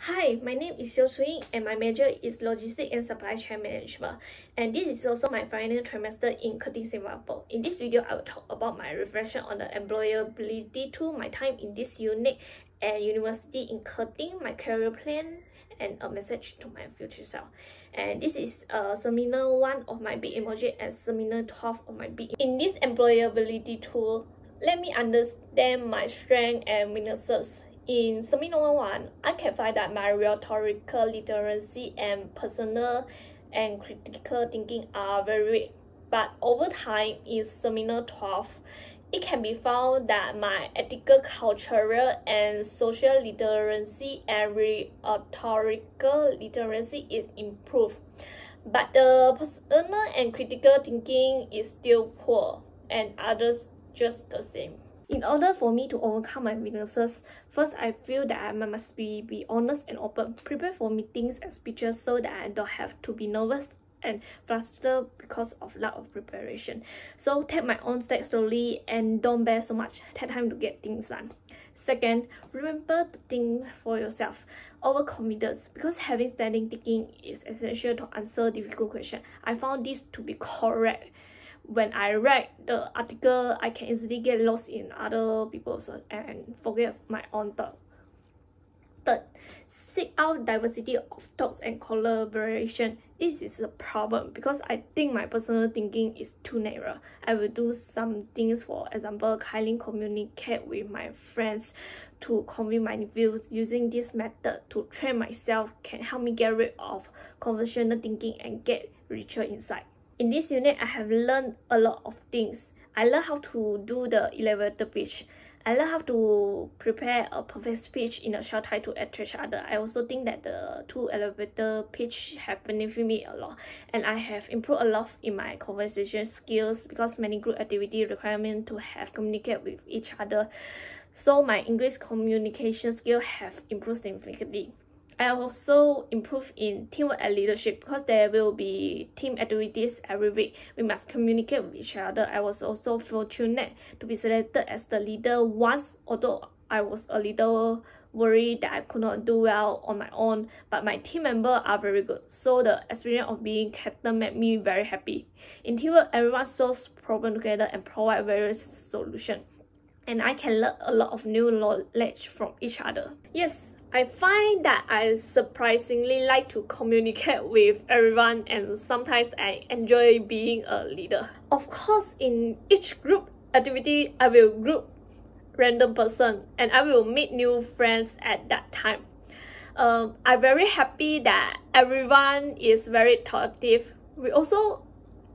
Hi, my name is Seow Chu Ying and my major is Logistics and Supply Chain Management. And this is also my final trimester in Curtin, Singapore. In this video, I will talk about my reflection on the employability tool, my time in this unit and university in Curtin, my career plan, and a message to my future self. And this is seminar 1 of my BM project and seminar 12 of my BM. In this employability tool, let me understand my strengths and weaknesses. In Seminar 1, I can find that my rhetorical literacy and personal and critical thinking are very weak. But over time, in Seminar 12, it can be found that my ethical, cultural, and social literacy and rhetorical literacy is improved. But the personal and critical thinking is still poor, and others just the same. In order for me to overcome my weaknesses, first I feel that I must be honest and open, prepare for meetings and speeches so that I don't have to be nervous and flustered because of lack of preparation. So take my own steps slowly and don't bear so much. Take time to get things done. Second, remember to think for yourself. Overconfidence, because having standing thinking is essential to answer difficult questions. I found this to be correct. When I write the article, I can easily get lost in other people's and forget my own thought. Third, seek out diversity of thoughts and collaboration. This is a problem because I think my personal thinking is too narrow. I will do some things, for example, kindly communicate with my friends to convey my views. Using this method to train myself can help me get rid of conventional thinking and get richer insight. In this unit, I have learned a lot of things. I learned how to do the elevator pitch. I learned how to prepare a perfect speech in a short time to attract others. I also think that the 2 elevator pitch have benefited me a lot. And I have improved a lot in my conversation skills because many group activities require me to have communicate with each other. So my English communication skills have improved significantly. I also improve in teamwork and leadership because there will be team activities every week. We must communicate with each other. I was also fortunate to be selected as the leader once, although I was a little worried that I could not do well on my own, but my team members are very good. So the experience of being captain made me very happy. In teamwork, everyone solves problems together and provide various solutions. And I can learn a lot of new knowledge from each other. Yes, I find that I surprisingly like to communicate with everyone, and sometimes I enjoy being a leader. Of course, in each group activity, I will group random person and I will meet new friends at that time. I'm very happy that everyone is very talkative. We also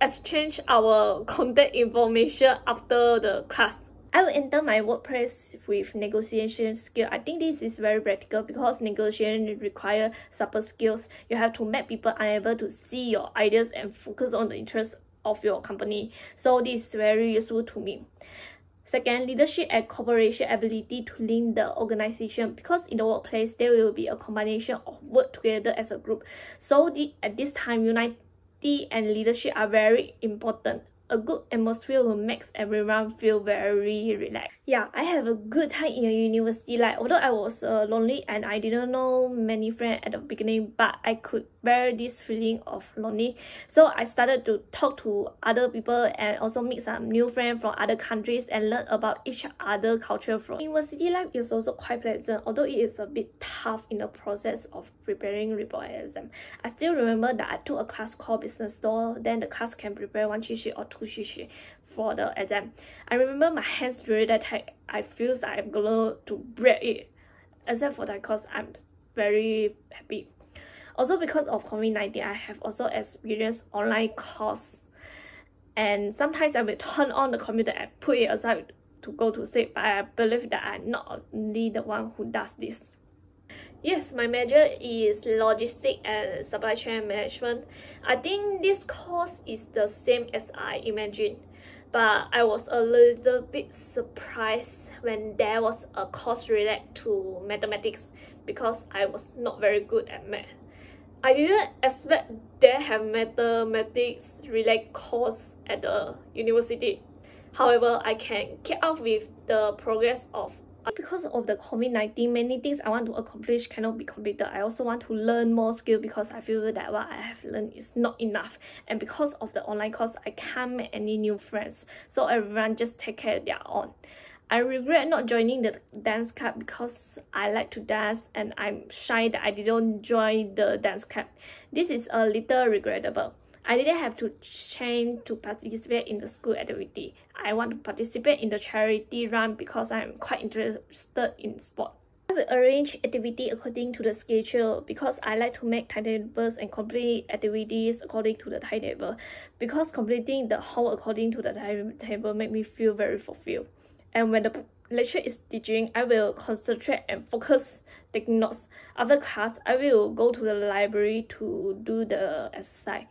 exchange our contact information after the class. I will enter my workplace with negotiation skill. I think this is very practical because negotiation requires supper skills. You have to make people unable to see your ideas and focus on the interests of your company. So this is very useful to me. Second, leadership and cooperation ability to lead the organization, because in the workplace there will be a combination of work together as a group. So at this time, unity and leadership are very important. A good atmosphere will make everyone feel very relaxed. Yeah, I have a good time in a university life. Although I was lonely and I didn't know many friends at the beginning, but I could bear this feeling of lonely. So I started to talk to other people and also meet some new friends from other countries and learn about each other culture from. University life is also quite pleasant, although it is a bit tough in the process of preparing report exam. I still remember that I took a class called Business Law. Then the class can prepare 1 cheat sheet or 2 cheat sheet for the exam. I remember my hands really that tight. I feel that I'm going to break it. Except for that, because I'm very happy. Also because of COVID-19, I have also experienced online course. And sometimes I will turn on the computer and put it aside to go to sleep. But I believe that I'm not only the one who does this. Yes, my major is Logistics and Supply Chain Management. I think this course is the same as I imagined, but I was a little bit surprised when there was a course related to mathematics because I was not very good at math. I didn't expect they have mathematics related course at the university. However, I can keep up with the progress of Because of the COVID-19, many things I want to accomplish cannot be completed. I also want to learn more skill because I feel that what I have learned is not enough. And because of the online course, I can't make any new friends. So everyone just take care of their own. I regret not joining the dance club because I like to dance and I'm shy that I didn't join the dance club. This is a little regrettable. I didn't have to change to participate in the school activity. I want to participate in the charity run because I'm quite interested in sport. I will arrange activity according to the schedule because I like to make timetables and complete activities according to the timetable. Because completing the whole according to the timetable make me feel very fulfilled. And when the lecture is teaching, I will concentrate and focus taking notes. After class, I will go to the library to do the exercise.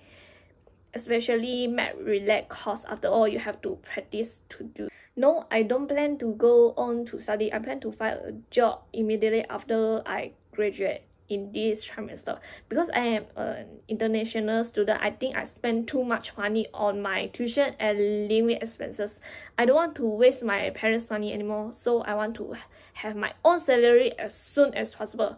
Especially math related course. After all, you have to practice to do. No, I don't plan to go on to study. I plan to find a job immediately after I graduate in this trimester. Because I am an international student, I think I spend too much money on my tuition and living expenses. I don't want to waste my parents' money anymore, so I want to have my own salary as soon as possible.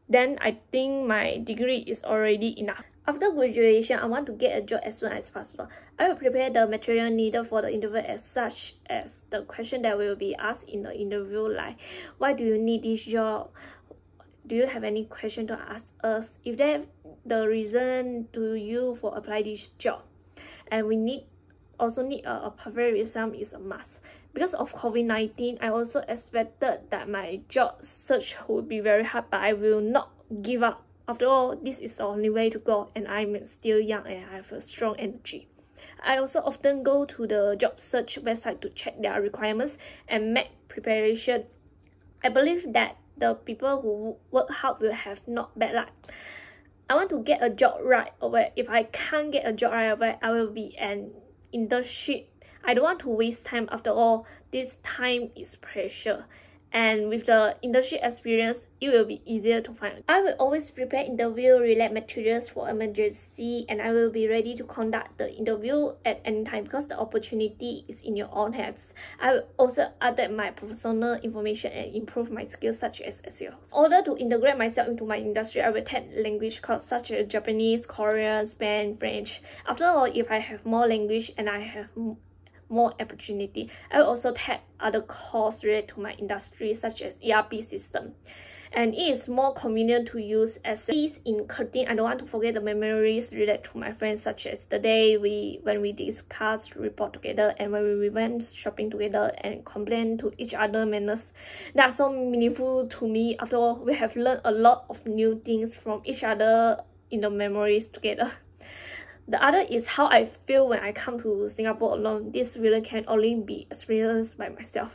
Then I think my degree is already enough. After graduation, I want to get a job as soon as possible. I will prepare the material needed for the interview as such as the question that will be asked in the interview, like, why do you need this job? Do you have any question to ask us? If that's the reason to you for apply this job. And we also need a perfect result is a must. Because of COVID-19, I also expected that my job search would be very hard, but I will not give up. After all, this is the only way to go, and I'm still young and I have a strong energy. I also often go to the job search website to check their requirements and make preparation. I believe that the people who work hard will have not bad luck. I want to get a job right away. If I can't get a job right away, I will be an internship. I don't want to waste time. After all, this time is precious. And with the internship experience, it will be easier to find. I will always prepare interview-related materials for emergency, and I will be ready to conduct the interview at any time because the opportunity is in your own hands. I will also adapt my personal information and improve my skills such as SEO. In order to integrate myself into my industry, I will take language courses such as Japanese, Korean, Spanish, French. After all, if I have more language and I have more opportunity, I will also take other courses related to my industry such as ERP system. And it is more convenient to use as in cutting. I don't want to forget the memories related to my friends, such as the day when we discussed report together and when we went shopping together and complain to each other manners. They are so meaningful to me. After all, we have learned a lot of new things from each other in the memories together. The other is how I feel when I come to Singapore alone. This really can only be experienced by myself.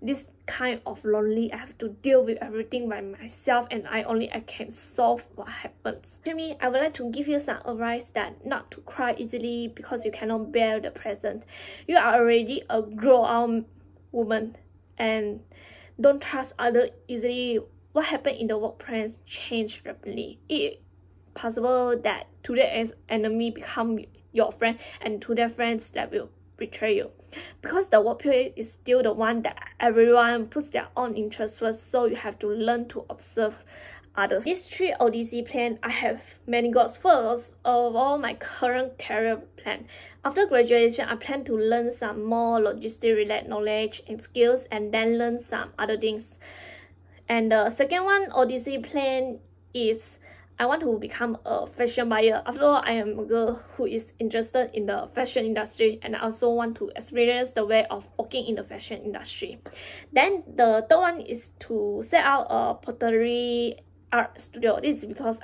This kind of lonely, I have to deal with everything by myself and I can solve what happens. To me, I would like to give you some advice that not to cry easily because you cannot bear the present. You are already a grown-up woman and don't trust others easily. What happened in the workplace changed rapidly. It possible that today's enemy become your friend and today friends that will betray you, because the workplace is still the one that everyone puts their own interests first, so you have to learn to observe others. These 3 Odyssey plan, I have many goals. First of all, my current career plan. After graduation, I plan to learn some more logistic related knowledge and skills and then learn some other things. And the second one, Odyssey plan, is I want to become a fashion buyer. After all, I am a girl who is interested in the fashion industry and I also want to experience the way of working in the fashion industry. Then the third one is to set out a pottery art studio. This is because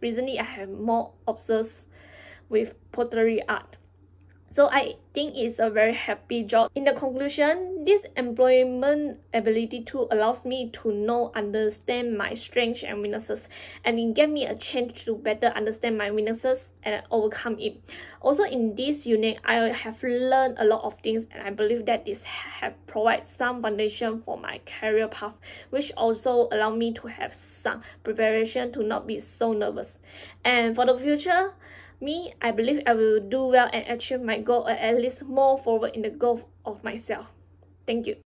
recently I have more obsessed with pottery art. So I think it's a very happy job. In the conclusion, this employment ability tool allows me to understand my strengths and weaknesses, and it gave me a chance to better understand my weaknesses and overcome it. Also in this unit, I have learned a lot of things and I believe that this have provided some foundation for my career path, which also allow me to have some preparation to not be so nervous. And for the future, I believe I will do well and achieve my goal, or at least more forward in the goal of myself. Thank you.